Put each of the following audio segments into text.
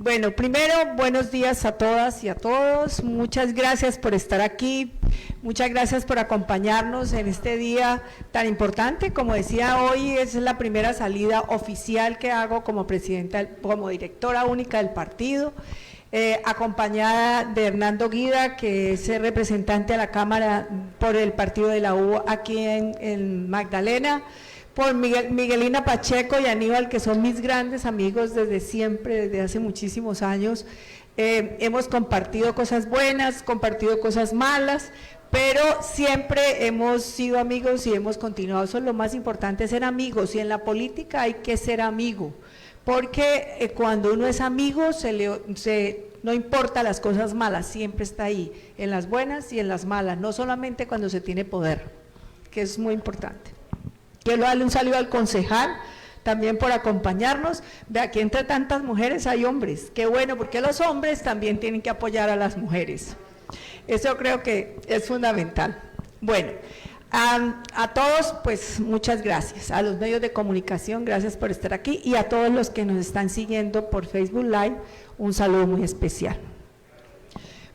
Bueno, primero, buenos días a todas y a todos. Muchas gracias por estar aquí. Muchas gracias por acompañarnos en este día tan importante. Como decía, hoy es la primera salida oficial que hago como presidenta, como directora única del partido, acompañada de Hernando Guida, que es el representante a la Cámara por el partido de la U aquí en Magdalena, por Miguelina Pacheco y Aníbal, que son mis grandes amigos desde siempre, desde hace muchísimos años. Hemos compartido cosas buenas, compartido cosas malas, pero siempre hemos sido amigos y hemos continuado. Eso es lo más importante, ser amigos, y en la política hay que ser amigo, porque cuando uno es amigo, no importa las cosas malas, siempre está ahí, en las buenas y en las malas, no solamente cuando se tiene poder, que es muy importante. Quiero darle un saludo al concejal, también por acompañarnos. De aquí entre tantas mujeres hay hombres, qué bueno, porque los hombres también tienen que apoyar a las mujeres. Eso creo que es fundamental. Bueno, a todos, pues muchas gracias. A los medios de comunicación, gracias por estar aquí, y a todos los que nos están siguiendo por Facebook Live, un saludo muy especial.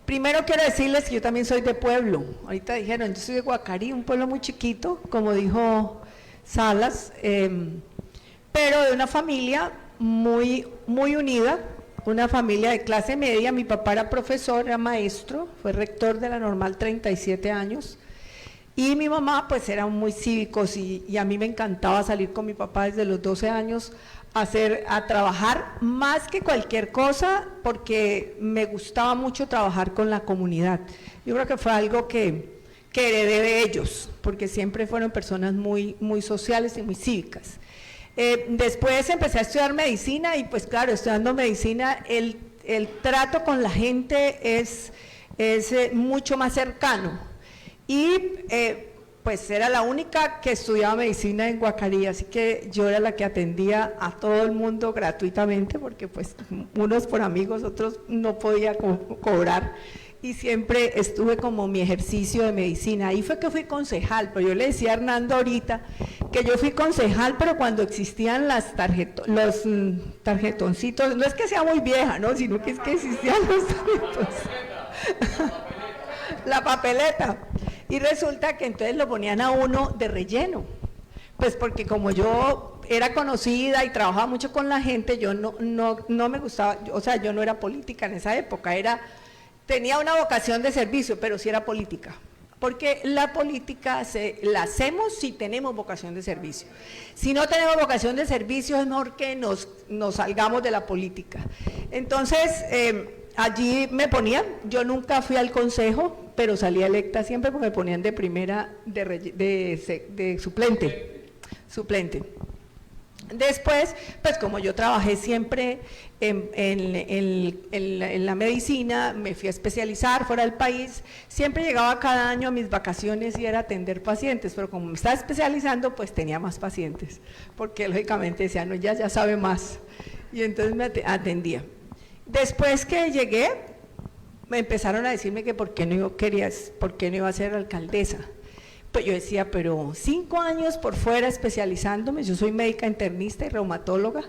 Primero quiero decirles que yo también soy de pueblo. Ahorita dijeron, yo soy de Guacarí, un pueblo muy chiquito, como dijo Salas, pero de una familia muy unida, una familia de clase media. Mi papá era profesor, era maestro, fue rector de la Normal 37 años, y mi mamá pues eran muy cívicos, y a mí me encantaba salir con mi papá desde los 12 años a trabajar más que cualquier cosa, porque me gustaba mucho trabajar con la comunidad. Yo creo que fue algo que heredé de ellos, porque siempre fueron personas muy sociales y muy cívicas. Después empecé a estudiar medicina, y pues claro, estudiando medicina, el trato con la gente es mucho más cercano, y pues era la única que estudiaba medicina en Guacarí, así que yo era la que atendía a todo el mundo gratuitamente, porque pues unos por amigos, otros no podía cobrar, y siempre estuve como mi ejercicio de medicina. Ahí fue que fui concejal, pero yo le decía a Hernando ahorita que yo fui concejal, pero cuando existían los tarjetoncitos, no es que sea muy vieja, ¿no?, sino que es que existían los tarjetoncitos, la papeleta, y resulta que entonces lo ponían a uno de relleno, pues porque como yo era conocida y trabajaba mucho con la gente, yo no me gustaba, o sea, yo no era política en esa época, tenía una vocación de servicio, pero sí era política, porque la política la hacemos si tenemos vocación de servicio. Si no tenemos vocación de servicio, es mejor que nos salgamos de la política. Entonces, allí me ponían, yo nunca fui al consejo, pero salí electa siempre porque me ponían de primera, de suplente. Después, pues como yo trabajé siempre en la medicina, me fui a especializar fuera del país, siempre llegaba cada año a mis vacaciones y era atender pacientes, pero como me estaba especializando, pues tenía más pacientes, porque lógicamente decían, no, ya sabe más, y entonces me atendía. Después que llegué, me empezaron a decirme que por qué no iba a ser alcaldesa. Pues yo decía, pero 5 años por fuera especializándome, yo soy médica internista y reumatóloga,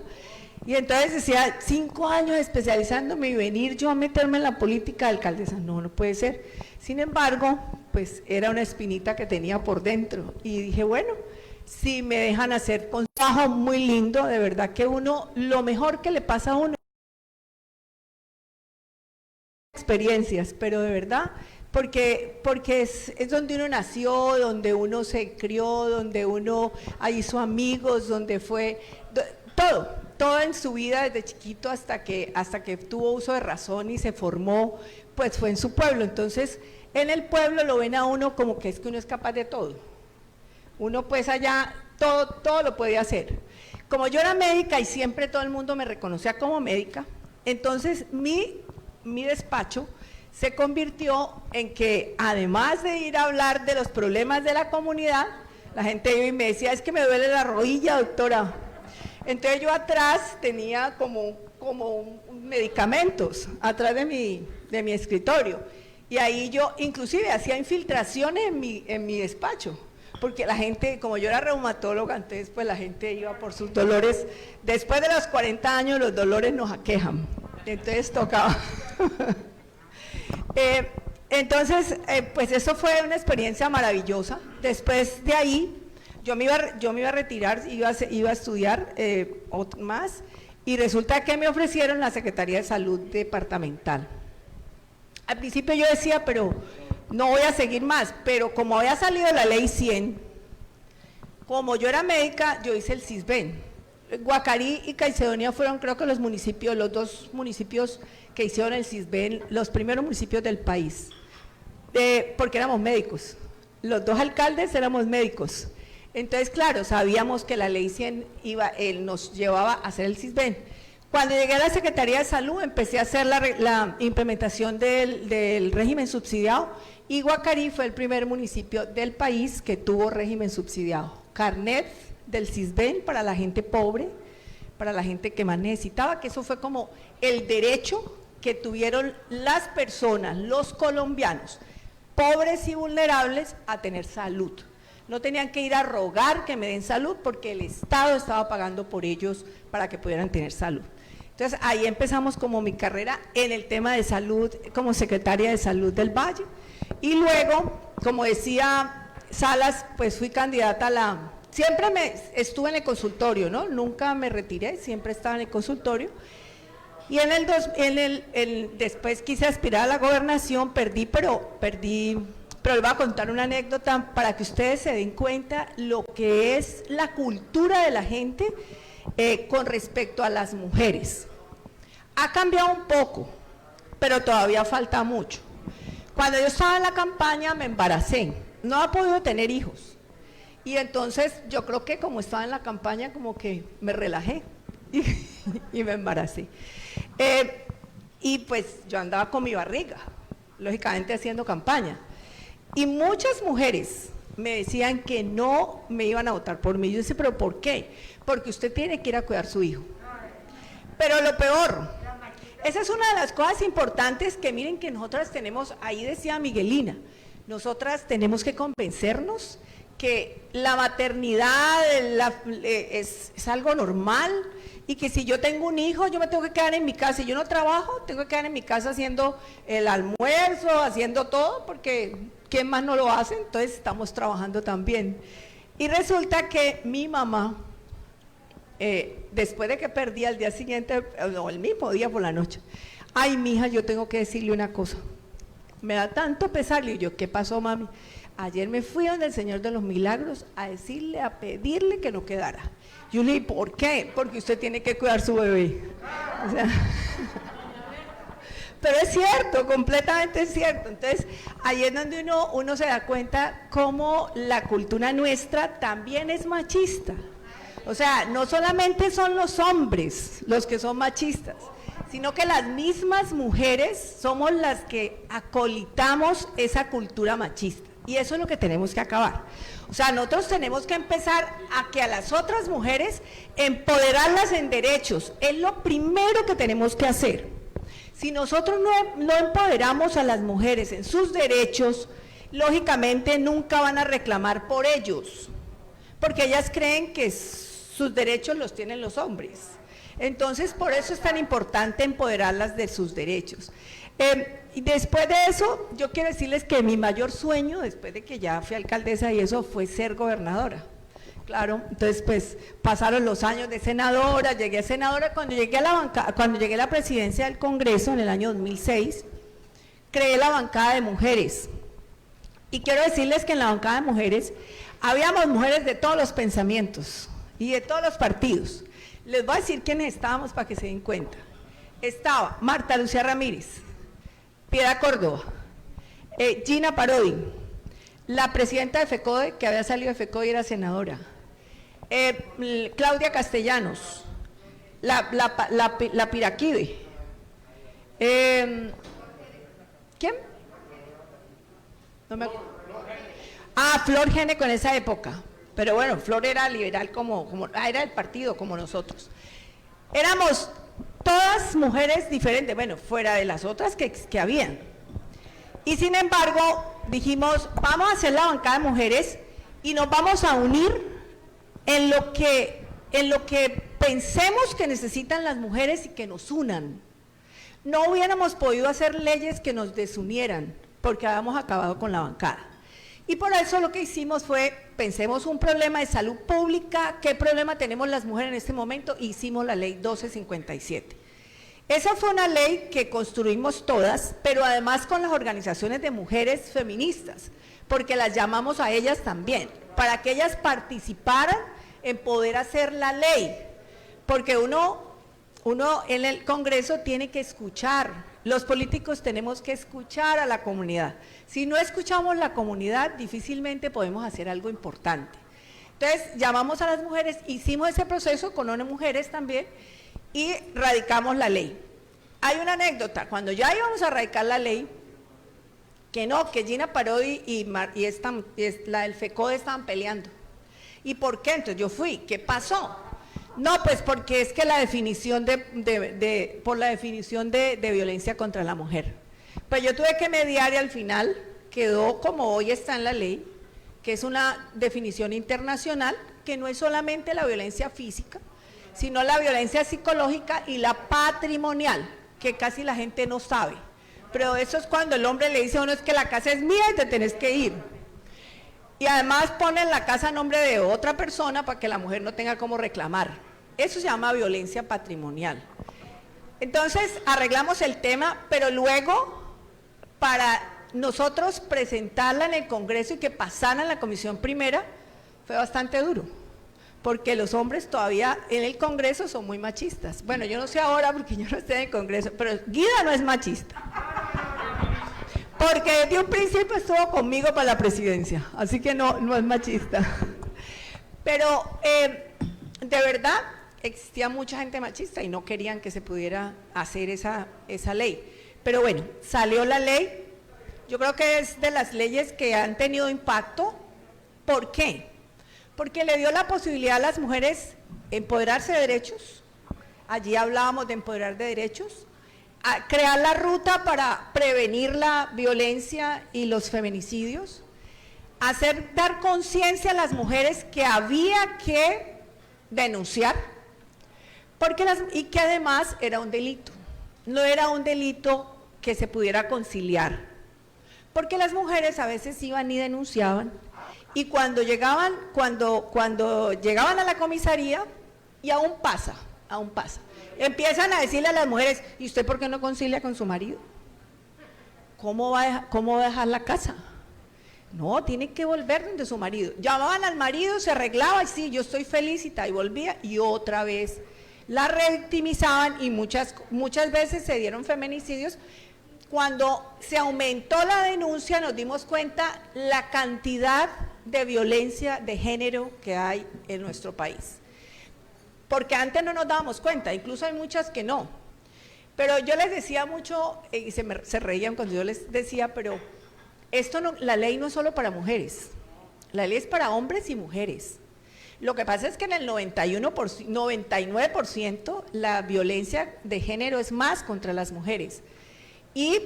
y entonces decía, 5 años especializándome y venir yo a meterme en la política de alcaldesa, no puede ser. Sin embargo, pues era una espinita que tenía por dentro, y dije, bueno, si me dejan hacer un trabajo muy lindo, de verdad que lo mejor que le pasa a uno, experiencias, pero de verdad, porque es donde uno nació, donde uno se crió, donde uno hizo amigos, donde fue todo en su vida desde chiquito hasta que tuvo uso de razón y se formó, pues fue en su pueblo. Entonces en el pueblo lo ven a uno como que uno es capaz de todo, uno pues allá todo lo podía hacer. Como yo era médica y siempre todo el mundo me reconocía como médica, entonces mi despacho se convirtió en que, además de ir a hablar de los problemas de la comunidad, la gente iba y me decía, es que me duele la rodilla, doctora. Entonces yo atrás tenía como medicamentos, atrás de mi escritorio, y ahí yo inclusive hacía infiltraciones en mi despacho, porque la gente, como yo era reumatóloga, entonces pues la gente iba por sus dolores. Después de los 40 años los dolores nos aquejan. entonces tocaba. Pues eso fue una experiencia maravillosa. Después de ahí, yo me iba a retirar, iba a estudiar más, y resulta que me ofrecieron la Secretaría de Salud departamental. Al principio yo decía, pero no voy a seguir más, pero como había salido la ley 100, como yo era médica, yo hice el CISBEN. Guacarí y Caicedonia fueron, creo que los dos municipios que hicieron el CISBEN, los primeros municipios del país, porque éramos médicos. Los dos alcaldes éramos médicos. Entonces, claro, sabíamos que la ley 100 nos llevaba a hacer el CISBEN. Cuando llegué a la Secretaría de Salud, empecé a hacer la implementación del régimen subsidiado, y Guacarí fue el primer municipio del país que tuvo régimen subsidiado. Carnet del CISBEN para la gente pobre, para la gente que más necesitaba, que eso fue como el derecho que tuvieron las personas, los colombianos, pobres y vulnerables, a tener salud. No tenían que ir a rogar que me den salud porque el Estado estaba pagando por ellos para que pudieran tener salud. Entonces ahí empezamos como mi carrera en el tema de salud como secretaria de salud del Valle, y luego, como decía Salas, pues fui candidata siempre estuve en el consultorio, ¿no? Nunca me retiré, siempre estaba en el consultorio. Y después quise aspirar a la gobernación, pero les voy a contar una anécdota para que ustedes se den cuenta lo que es la cultura de la gente con respecto a las mujeres. Ha cambiado un poco, pero todavía falta mucho. Cuando yo estaba en la campaña me embaracé, no he podido tener hijos. Y entonces yo creo que como estaba en la campaña como que me relajé y me embaracé. Y pues yo andaba con mi barriga, lógicamente haciendo campaña. Y muchas mujeres me decían que no me iban a votar por mí. Yo decía, ¿pero por qué? Porque usted tiene que ir a cuidar a su hijo. Pero lo peor, esa es una de las cosas importantes que miren que nosotras tenemos, ahí decía Miguelina, nosotras tenemos que convencernos que la maternidad es algo normal, y que si yo tengo un hijo, yo me tengo que quedar en mi casa. Si yo no trabajo, tengo que quedar en mi casa haciendo el almuerzo, haciendo todo, porque ¿quién más no lo hace? Entonces estamos trabajando también. Y resulta que mi mamá, después de que perdí al día siguiente, o el mismo día por la noche, ay, mija, yo tengo que decirle una cosa. Me da tanto pesar. Y yo, ¿qué pasó, mami? Ayer me fui donde el Señor de los Milagros a decirle, a pedirle que no quedara. Yo le dije, ¿por qué? Porque usted tiene que cuidar su bebé. O sea, pero es cierto, completamente es cierto. Entonces, ahí es donde uno se da cuenta cómo la cultura nuestra también es machista. O sea, no solamente son los hombres los que son machistas, sino que las mismas mujeres somos las que acolitamos esa cultura machista. Y eso es lo que tenemos que acabar. O sea, nosotros tenemos que empezar a que a las otras mujeres empoderarlas en derechos. Es lo primero que tenemos que hacer. Si nosotros no empoderamos a las mujeres en sus derechos, lógicamente nunca van a reclamar por ellos, porque ellas creen que sus derechos los tienen los hombres. Entonces, por eso es tan importante empoderarlas de sus derechos. Y después de eso, yo quiero decirles que mi mayor sueño, después de que ya fui alcaldesa y eso, fue ser gobernadora. Claro, entonces pues pasaron los años de senadora, llegué a senadora, cuando llegué a la presidencia del Congreso en el año 2006, creé la bancada de mujeres. Y quiero decirles que en la bancada de mujeres, habíamos mujeres de todos los pensamientos y de todos los partidos. Les voy a decir quiénes estábamos para que se den cuenta. Estaba Marta Lucía Ramírez, Piedad Córdoba, Gina Parodi, la presidenta de FECODE, que había salido de FECODE y era senadora, Claudia Castellanos, la Piraquide, ¿quién? No me acuerdo. Flor Géneco en esa época, pero bueno, Flor era liberal era del partido como nosotros. Éramos todas mujeres diferentes, bueno, fuera de las otras que habían. Y sin embargo, dijimos, vamos a hacer la bancada de mujeres y nos vamos a unir en lo que pensemos que necesitan las mujeres y que nos unan. no hubiéramos podido hacer leyes que nos desunieran, porque habíamos acabado con la bancada. Y por eso lo que hicimos fue, pensemos un problema de salud pública, ¿qué problema tenemos las mujeres en este momento? Hicimos la ley 1257. Esa fue una ley que construimos todas, pero además con las organizaciones de mujeres feministas, porque las llamamos a ellas también, para que ellas participaran en poder hacer la ley, porque uno en el Congreso tiene que escuchar, los políticos tenemos que escuchar a la comunidad. Si no escuchamos la comunidad, difícilmente podemos hacer algo importante. Entonces, llamamos a las mujeres, hicimos ese proceso con unas mujeres también y radicamos la ley. Hay una anécdota, cuando ya íbamos a radicar la ley, que Gina Parodi y la del FECODE estaban peleando. ¿Y por qué? Entonces yo fui, ¿qué pasó? No, pues porque es que la definición por la definición de violencia contra la mujer. Pues yo tuve que mediar y al final quedó como hoy está en la ley, que es una definición internacional, que no es solamente la violencia física, sino la violencia psicológica y la patrimonial, que casi la gente no sabe. Pero eso es cuando el hombre le dice a uno, es que la casa es mía y te tenés que ir. Y además ponen la casa a nombre de otra persona para que la mujer no tenga cómo reclamar. Eso se llama violencia patrimonial. Entonces, arreglamos el tema, pero luego, para nosotros presentarla en el Congreso y que pasara en la Comisión Primera, fue bastante duro, porque los hombres todavía en el Congreso son muy machistas. Bueno, yo no sé ahora porque yo no estoy en el Congreso, pero Guida no es machista. Porque desde un principio estuvo conmigo para la presidencia, así que no es machista. Pero de verdad existía mucha gente machista y no querían que se pudiera hacer esa ley. Pero bueno, salió la ley, yo creo que es de las leyes que han tenido impacto. ¿Por qué? Porque le dio la posibilidad a las mujeres empoderarse de derechos, allí hablábamos de empoderar de derechos, a crear la ruta para prevenir la violencia y los feminicidios, dar conciencia a las mujeres que había que denunciar, y que además era un delito, no era un delito que se pudiera conciliar, porque las mujeres a veces iban y denunciaban, y cuando llegaban a la comisaría, y aún pasa, empiezan a decirle a las mujeres, ¿y usted por qué no concilia con su marido? ¿Cómo va a dejar la casa? No, tiene que volver donde su marido. Llamaban al marido, se arreglaba, y sí, yo estoy feliz y tal, y volvía, y otra vez la revictimizaban, y muchas veces se dieron feminicidios. Cuando se aumentó la denuncia, nos dimos cuenta la cantidad de violencia de género que hay en nuestro país. Porque antes no nos dábamos cuenta, incluso hay muchas que no. Pero yo les decía mucho, y se reían cuando yo les decía, pero la ley no es solo para mujeres, la ley es para hombres y mujeres. Lo que pasa es que en el 99% la violencia de género es más contra las mujeres y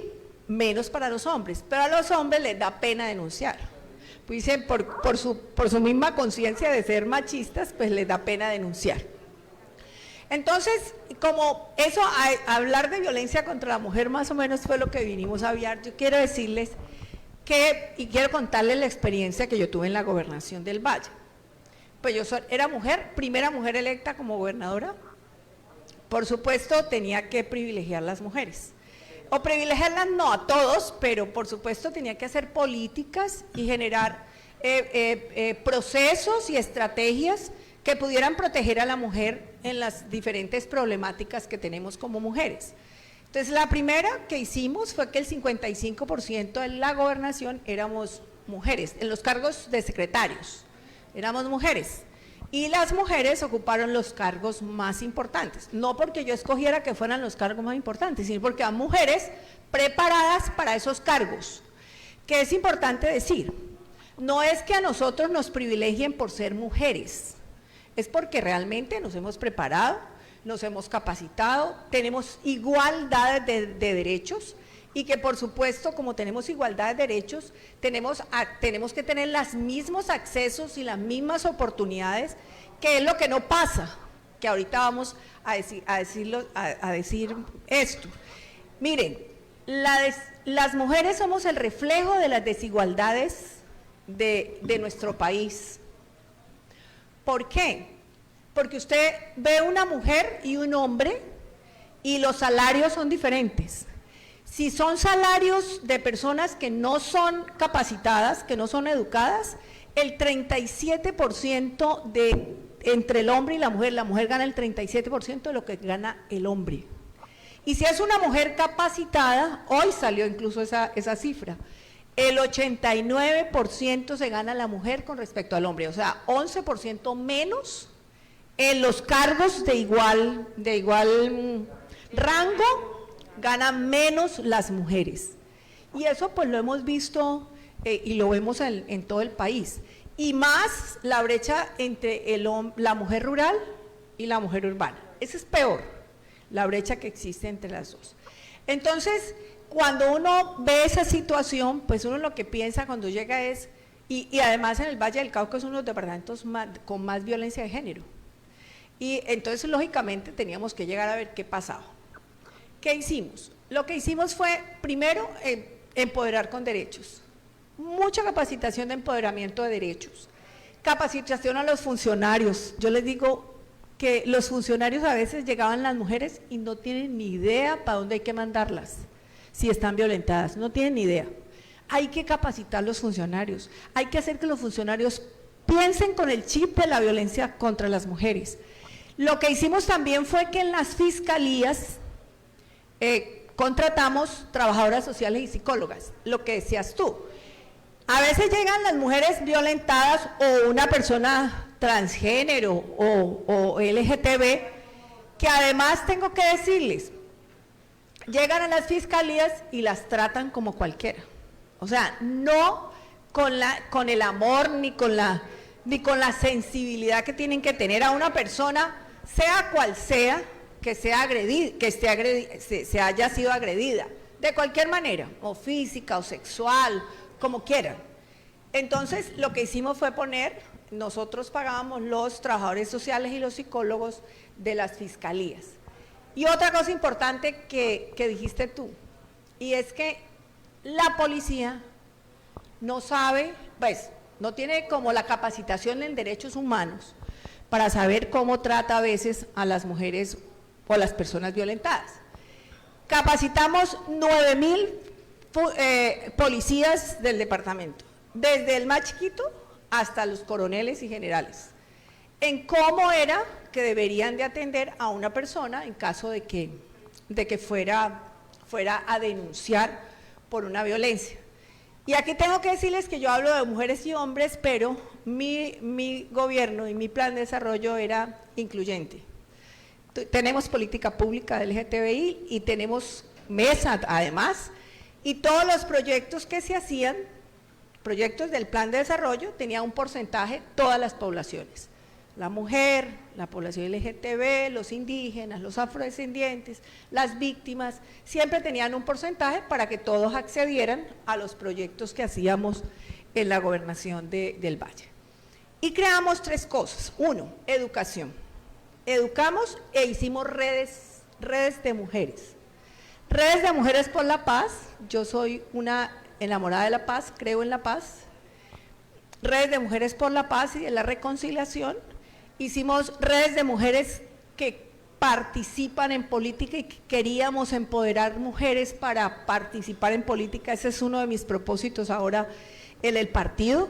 menos para los hombres, pero a los hombres les da pena denunciar. Pues dicen, por su misma conciencia de ser machistas, pues les da pena denunciar. Entonces, como eso, hablar de violencia contra la mujer más o menos fue lo que vinimos a hablar, yo quiero decirles y quiero contarles la experiencia que yo tuve en la gobernación del Valle. Pues yo era primera mujer electa como gobernadora, por supuesto tenía que privilegiar las mujeres, o privilegiarlas no a todos, pero por supuesto tenía que hacer políticas y generar procesos y estrategias que pudieran proteger a la mujer en las diferentes problemáticas que tenemos como mujeres. Entonces, la primera que hicimos fue que el 55% de la gobernación éramos mujeres, en los cargos de secretarios, éramos mujeres. Y las mujeres ocuparon los cargos más importantes, no porque yo escogiera que fueran los cargos más importantes, sino porque eran mujeres preparadas para esos cargos. Que es importante decir, no es que a nosotros nos privilegien por ser mujeres, es porque realmente nos hemos preparado, nos hemos capacitado, tenemos igualdad de derechos y que por supuesto como tenemos igualdad de derechos, tenemos que tener los mismos accesos y las mismas oportunidades, que es lo que no pasa, que ahorita vamos a decir esto. Miren, las mujeres somos el reflejo de las desigualdades de nuestro país. ¿Por qué? Porque usted ve una mujer y un hombre y los salarios son diferentes. Si son salarios de personas que no son capacitadas, que no son educadas, el 37% entre el hombre y la mujer gana el 37% de lo que gana el hombre. Y si es una mujer capacitada, hoy salió incluso esa cifra, el 89% se gana la mujer con respecto al hombre, o sea, 11% menos en los cargos de igual rango, ganan menos las mujeres. Y eso pues lo hemos visto y lo vemos en todo el país. Y más la brecha entre la mujer rural y la mujer urbana. Esa es peor, la brecha que existe entre las dos. Entonces, cuando uno ve esa situación, pues uno lo que piensa cuando llega es, y además en el Valle del Cauca es uno de los departamentos con más violencia de género. Y entonces, lógicamente, teníamos que llegar a ver qué pasaba. ¿Qué hicimos? Lo que hicimos fue, primero, empoderar con derechos. Mucha capacitación de empoderamiento de derechos. Capacitación a los funcionarios. Yo les digo que los funcionarios a veces llegaban las mujeres y no tienen ni idea para dónde hay que mandarlas, si están violentadas, no tienen ni idea. Hay que capacitar a los funcionarios, hay que hacer que los funcionarios piensen con el chip de la violencia contra las mujeres. Lo que hicimos también fue que en las fiscalías contratamos trabajadoras sociales y psicólogas, lo que decías tú. A veces llegan las mujeres violentadas o una persona transgénero o LGTB, que además tengo que decirles, llegan a las fiscalías y las tratan como cualquiera. O sea, no con el amor ni con la sensibilidad que tienen que tener a una persona, sea cual sea, que sea agredida, se haya sido agredida, de cualquier manera, o física o sexual, como quieran. Entonces, lo que hicimos fue nosotros pagábamos los trabajadores sociales y los psicólogos de las fiscalías. Y otra cosa importante que dijiste tú, y es que la policía no sabe, pues, no tiene como la capacitación en derechos humanos para saber cómo trata a veces a las mujeres o a las personas violentadas. Capacitamos 9,000 policías del departamento, desde el más chiquito hasta los coroneles y generales, en cómo era que deberían de atender a una persona en caso de que fuera a denunciar por una violencia. Y aquí tengo que decirles que yo hablo de mujeres y hombres, pero mi gobierno y mi plan de desarrollo era incluyente. Tenemos política pública del LGTBI y tenemos mesa además, y todos los proyectos que se hacían, proyectos del plan de desarrollo, tenía un porcentaje todas las poblaciones. La mujer, la población LGTB, los indígenas, los afrodescendientes, las víctimas, siempre tenían un porcentaje para que todos accedieran a los proyectos que hacíamos en la gobernación del Valle. Y creamos 3 cosas. 1, educación. Educamos e hicimos redes de mujeres. Redes de mujeres por la paz. Yo soy una enamorada de la paz, creo en la paz. Redes de mujeres por la paz y de la reconciliación. Hicimos redes de mujeres que participan en política y que queríamos empoderar mujeres para participar en política. Ese es uno de mis propósitos ahora en el partido.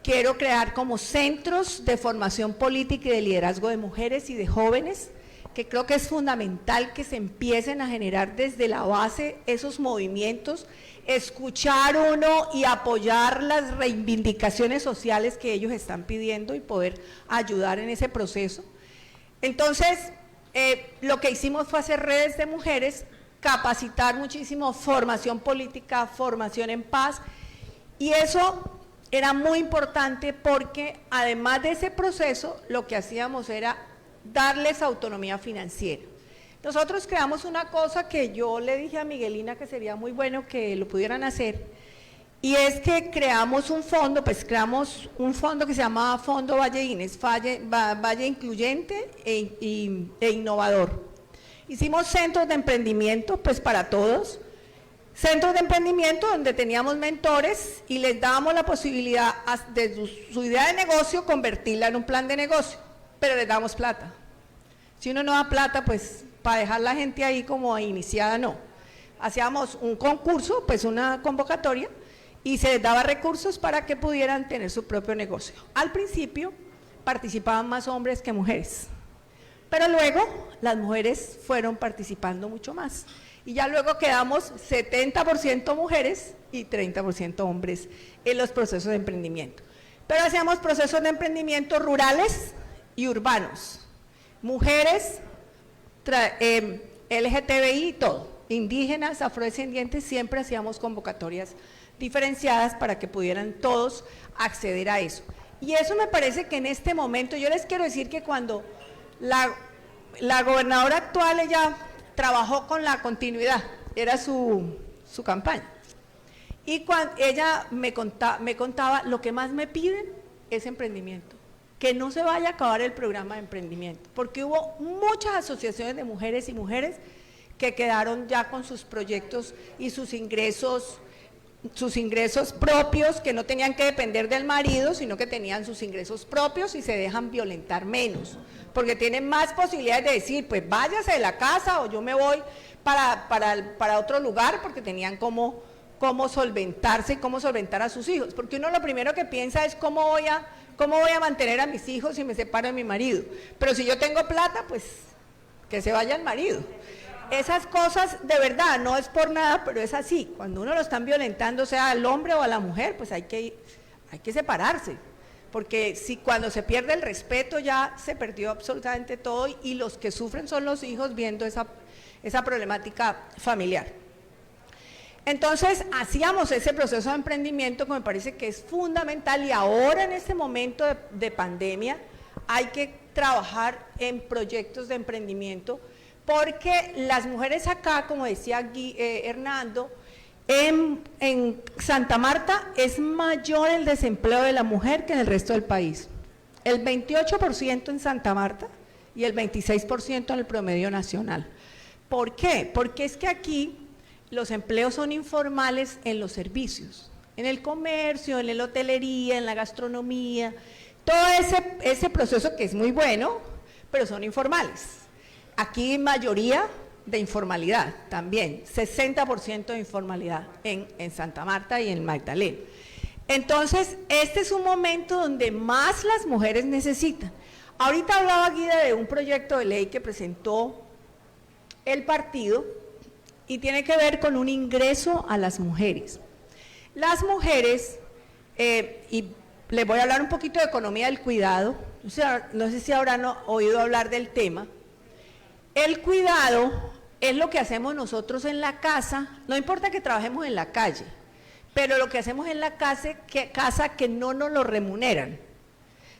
Quiero crear como centros de formación política y de liderazgo de mujeres y de jóvenes, que creo que es fundamental que se empiecen a generar desde la base esos movimientos, escuchar uno y apoyar las reivindicaciones sociales que ellos están pidiendo y poder ayudar en ese proceso. Entonces, lo que hicimos fue hacer redes de mujeres, capacitar muchísimo, formación política, formación en paz, y eso era muy importante porque además de ese proceso, lo que hacíamos era darles autonomía financiera. Nosotros creamos una cosa que yo le dije a Miguelina que sería muy bueno que lo pudieran hacer, y es que creamos un fondo, que se llamaba Fondo Valle Incluyente e Innovador. Hicimos centros de emprendimiento, pues para todos, centros de emprendimiento donde teníamos mentores y les dábamos la posibilidad de su idea de negocio convertirla en un plan de negocio, pero les damos plata. Si uno no da plata, pues para dejar la gente ahí como iniciada, no. Hacíamos un concurso, pues una convocatoria, y se les daba recursos para que pudieran tener su propio negocio. Al principio participaban más hombres que mujeres, pero luego las mujeres fueron participando mucho más. Y ya luego quedamos 70% mujeres y 30% hombres en los procesos de emprendimiento. Pero hacíamos procesos de emprendimiento rurales y urbanos. Mujeres, LGTBI y todo, indígenas, afrodescendientes, siempre hacíamos convocatorias diferenciadas para que pudieran todos acceder a eso. Y eso me parece que en este momento, yo les quiero decir que cuando la gobernadora actual, ella trabajó con la continuidad, era su campaña. Y cuando ella me contaba, lo que más me piden es emprendimiento. Que no se vaya a acabar el programa de emprendimiento, porque hubo muchas asociaciones de mujeres y mujeres que quedaron ya con sus proyectos y sus ingresos propios, que no tenían que depender del marido, sino que tenían sus ingresos propios y se dejan violentar menos, porque tienen más posibilidades de decir, pues váyase de la casa o yo me voy para otro lugar, porque tenían cómo solventarse y cómo solventar a sus hijos, porque uno lo primero que piensa es cómo voy a mantener a mis hijos si me separo de mi marido, pero si yo tengo plata, pues que se vaya el marido. Esas cosas, de verdad, no es por nada, pero es así, cuando uno lo están violentando, sea al hombre o a la mujer, pues hay que separarse, porque si cuando se pierde el respeto ya se perdió absolutamente todo y los que sufren son los hijos viendo esa problemática familiar. Entonces, hacíamos ese proceso de emprendimiento que me parece que es fundamental y ahora en este momento de pandemia hay que trabajar en proyectos de emprendimiento porque las mujeres acá, como decía Hernando, en Santa Marta es mayor el desempleo de la mujer que en el resto del país. El 28% en Santa Marta y el 26% en el promedio nacional. ¿Por qué? Porque es que aquí los empleos son informales en los servicios, en el comercio, en la hotelería, en la gastronomía, todo ese proceso que es muy bueno, pero son informales. Aquí mayoría de informalidad también, 60% de informalidad en Santa Marta y en Magdalena. Entonces, este es un momento donde más las mujeres necesitan. Ahorita hablaba Guida de un proyecto de ley que presentó el partido y tiene que ver con un ingreso a las mujeres. Las mujeres, y les voy a hablar un poquito de economía del cuidado, no sé si habrán oído hablar del tema. El cuidado es lo que hacemos nosotros en la casa, no importa que trabajemos en la calle, pero lo que hacemos en la casa que no nos lo remuneran,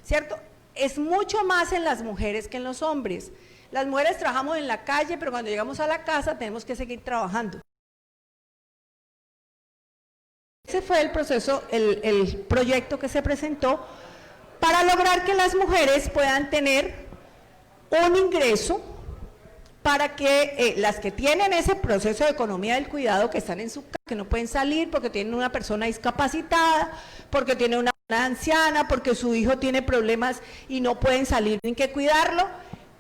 ¿cierto? Es mucho más en las mujeres que en los hombres. Las mujeres trabajamos en la calle, pero cuando llegamos a la casa tenemos que seguir trabajando. Ese fue el proceso, el proyecto que se presentó para lograr que las mujeres puedan tener un ingreso para que las que tienen ese proceso de economía del cuidado, que están en su casa, que no pueden salir porque tienen una persona discapacitada, porque tienen una anciana, porque su hijo tiene problemas y no pueden salir, tienen que cuidarlo,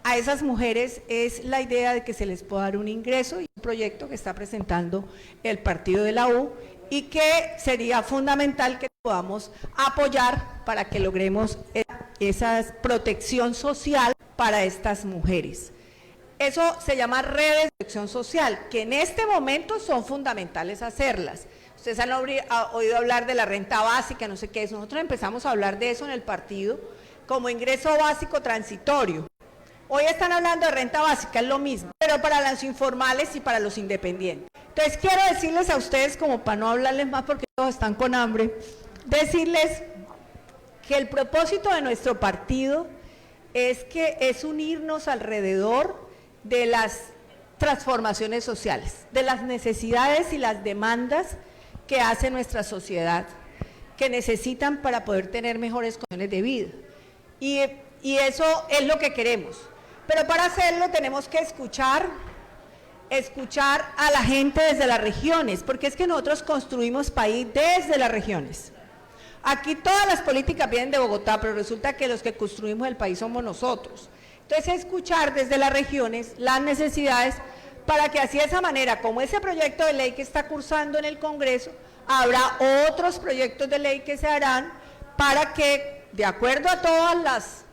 a esas mujeres es la idea de que se les pueda dar un ingreso y un proyecto que está presentando el partido de la U y que sería fundamental que podamos apoyar para que logremos esa protección social para estas mujeres. Eso se llama redes de protección social, que en este momento son fundamentales hacerlas. Ustedes han oído hablar de la renta básica, no sé qué es. Nosotros empezamos a hablar de eso en el partido como ingreso básico transitorio. Hoy están hablando de renta básica, es lo mismo, pero para los informales y para los independientes. Entonces quiero decirles a ustedes, como para no hablarles más porque todos están con hambre, decirles que el propósito de nuestro partido es unirnos alrededor de las transformaciones sociales, de las necesidades y las demandas que hace nuestra sociedad, que necesitan para poder tener mejores condiciones de vida. Y eso es lo que queremos. Pero para hacerlo tenemos que escuchar escuchar a la gente desde las regiones, porque es que nosotros construimos país desde las regiones. Aquí todas las políticas vienen de Bogotá, pero resulta que los que construimos el país somos nosotros. Entonces, escuchar desde las regiones las necesidades para que así de esa manera, como ese proyecto de ley que está cursando en el Congreso, habrá otros proyectos de ley que se harán para que, de acuerdo a todas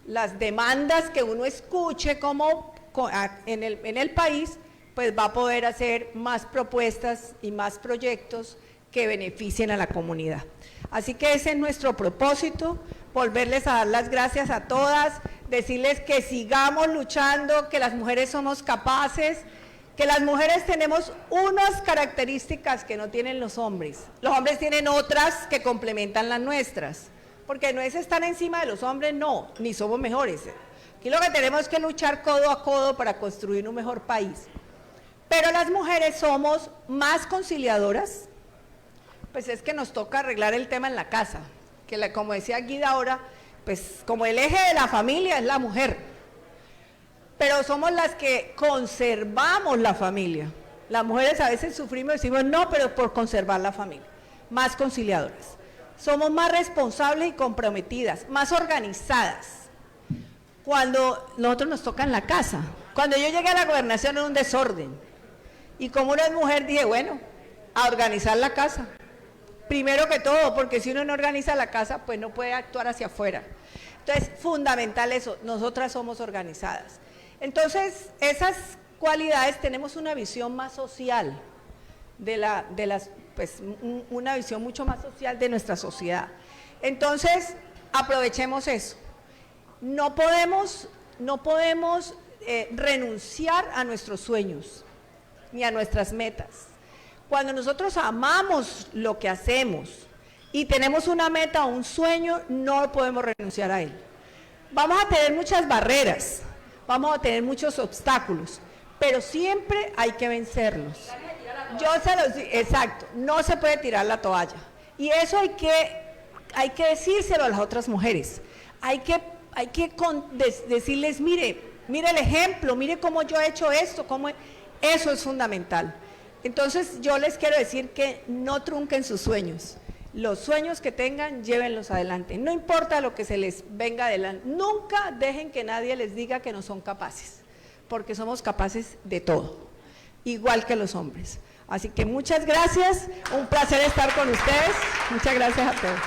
las demandas que uno escuche como en el país, pues va a poder hacer más propuestas y más proyectos que beneficien a la comunidad. Así que ese es nuestro propósito, volverles a dar las gracias a todas, decirles que sigamos luchando, que las mujeres somos capaces, que las mujeres tenemos unas características que no tienen los hombres tienen otras que complementan las nuestras, porque no es estar encima de los hombres, no, ni somos mejores. Aquí lo que tenemos que luchar codo a codo para construir un mejor país. Pero las mujeres somos más conciliadoras, pues es que nos toca arreglar el tema en la casa, que como decía Guida ahora, pues como el eje de la familia es la mujer, pero somos las que conservamos la familia. Las mujeres a veces sufrimos y decimos no, pero por conservar la familia, más conciliadoras. Somos más responsables y comprometidas, más organizadas. Cuando nosotros nos toca en la casa, cuando yo llegué a la gobernación era un desorden, y como una mujer dije, bueno, a organizar la casa. Primero que todo, porque si uno no organiza la casa, pues no puede actuar hacia afuera. Entonces, fundamental eso, nosotras somos organizadas. Entonces, esas cualidades, tenemos una visión más social, pues una visión mucho más social de nuestra sociedad. Entonces, aprovechemos eso. No podemos renunciar a nuestros sueños, ni a nuestras metas. Cuando nosotros amamos lo que hacemos y tenemos una meta o un sueño, no podemos renunciar a él. Vamos a tener muchas barreras, vamos a tener muchos obstáculos, pero siempre hay que vencerlos. Exacto, no se puede tirar la toalla. Y eso hay que decírselo a las otras mujeres. Hay que decirles, mire el ejemplo, mire cómo yo he hecho esto, eso es fundamental. Entonces yo les quiero decir que no trunquen sus sueños. Los sueños que tengan, llévenlos adelante. No importa lo que se les venga adelante. Nunca dejen que nadie les diga que no son capaces, porque somos capaces de todo, igual que los hombres. Así que muchas gracias, un placer estar con ustedes. Muchas gracias a todos.